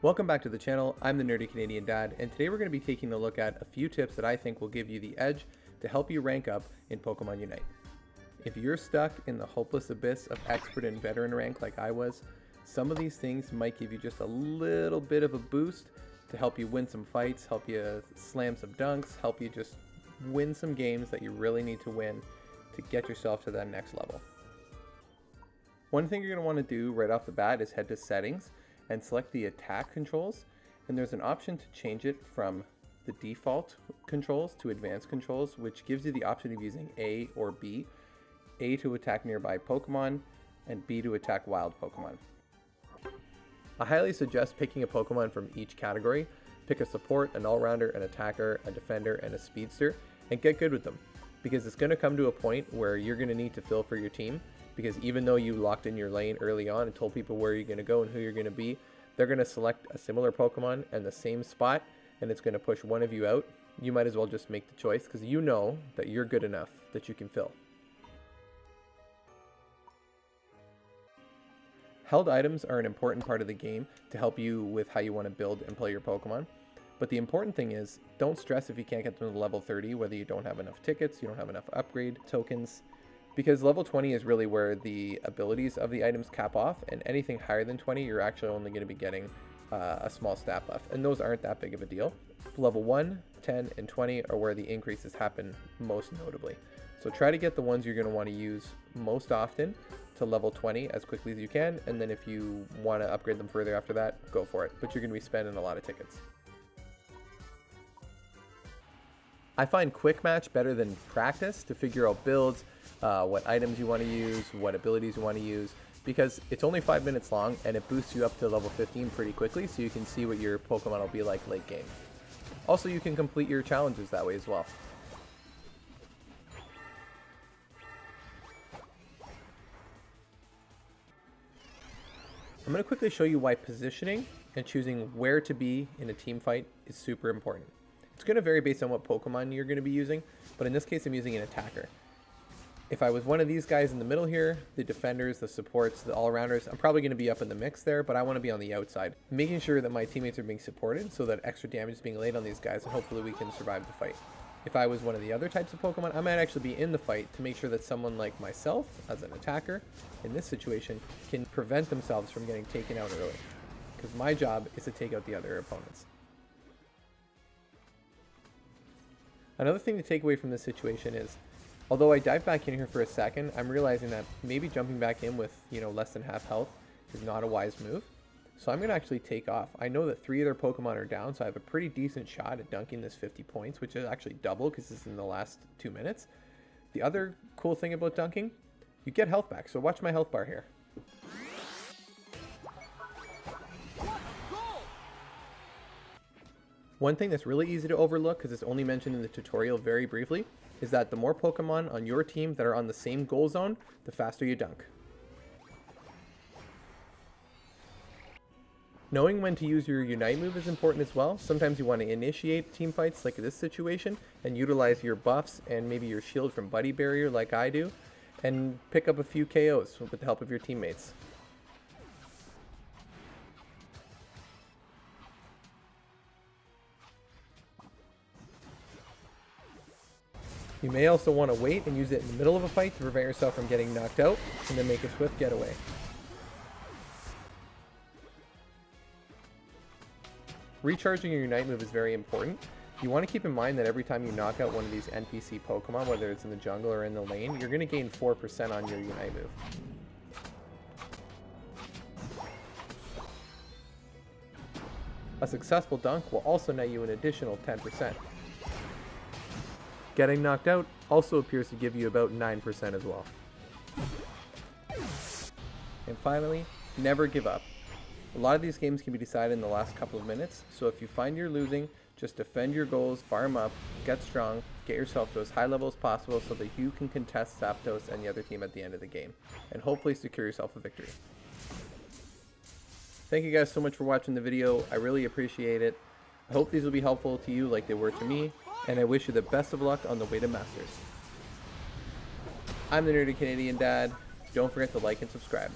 Welcome back to the channel. I'm the Nerdy Canadian Dad, and today we're going to be taking a look at a few tips that I think will give you the edge to help you rank up in Pokemon Unite. If you're stuck in the hopeless abyss of expert and veteran rank like I was, some of these things might give you just a little bit of a boost to help you win some fights, help you slam some dunks, help you just win some games that you really need to win to get yourself to that next level. One thing you're going to want to do right off the bat is head to settings and select the attack controls, and there's an option to change it from the default controls to advanced controls, which gives you the option of using A or B. A to attack nearby Pokemon and B to attack wild Pokemon. I highly suggest picking a Pokemon from each category. Pick a support, an all-rounder, an attacker, a defender, and a speedster, and get good with them, because it's going to come to a point where you're going to need to fill for your team. Because even though you locked in your lane early on and told people where you're going to go and who you're going to be, they're going to select a similar Pokemon and the same spot, and it's going to push one of you out. You might as well just make the choice because you know that you're good enough that you can fill. Held items are an important part of the game to help you with how you want to build and play your Pokemon. But the important thing is, don't stress if you can't get them to level 30, whether you don't have enough tickets, you don't have enough upgrade tokens. Because level 20 is really where the abilities of the items cap off, and anything higher than 20, you're actually only going to be getting a small stat buff, and those aren't that big of a deal. Level 1, 10, and 20 are where the increases happen most notably. So try to get the ones you're going to want to use most often to level 20 as quickly as you can, and then if you want to upgrade them further after that, go for it. But you're going to be spending a lot of tickets. I find quick match better than practice to figure out builds, what items you want to use, what abilities you want to use, because it's only 5 minutes long and it boosts you up to level 15 pretty quickly, so you can see what your Pokemon will be like late game. Also, you can complete your challenges that way as well. I'm going to quickly show you why positioning and choosing where to be in a team fight is super important. It's going to vary based on what Pokemon you're going to be using, but in this case I'm using an attacker. If I was one of these guys in the middle here, the defenders, the supports, the all-rounders, I'm probably going to be up in the mix there, but I want to be on the outside, making sure that my teammates are being supported so that extra damage is being laid on these guys, and hopefully we can survive the fight. If I was one of the other types of Pokemon, I might actually be in the fight to make sure that someone like myself, as an attacker, in this situation, can prevent themselves from getting taken out early. Because my job is to take out the other opponents. Another thing to take away from this situation is, although I dive back in here for a second, I'm realizing that maybe jumping back in with, less than half health is not a wise move. So I'm going to actually take off. I know that 3 other Pokemon are down, so I have a pretty decent shot at dunking this 50 points, which is actually double because it's in the last 2 minutes. The other cool thing about dunking, you get health back. So watch my health bar here. One thing that's really easy to overlook, because it's only mentioned in the tutorial very briefly, is that the more Pokemon on your team that are on the same goal zone, the faster you dunk. Knowing when to use your Unite move is important as well. Sometimes you want to initiate team fights like this situation and utilize your buffs and maybe your shield from Buddy Barrier like I do, and pick up a few KOs with the help of your teammates. You may also want to wait and use it in the middle of a fight to prevent yourself from getting knocked out, and then make a swift getaway. Recharging your Unite move is very important. You want to keep in mind that every time you knock out one of these NPC Pokemon, whether it's in the jungle or in the lane, you're going to gain 4% on your Unite move. A successful dunk will also net you an additional 10%. Getting knocked out also appears to give you about 9% as well. And finally, never give up. A lot of these games can be decided in the last couple of minutes, so if you find you're losing, just defend your goals, farm up, get strong, get yourself to as high level as possible so that you can contest Zapdos and the other team at the end of the game, and hopefully secure yourself a victory. Thank you guys so much for watching the video. I really appreciate it. I hope these will be helpful to you like they were to me, and I wish you the best of luck on the way to Masters. I'm the Nerdy Canadian Dad. Don't forget to like and subscribe.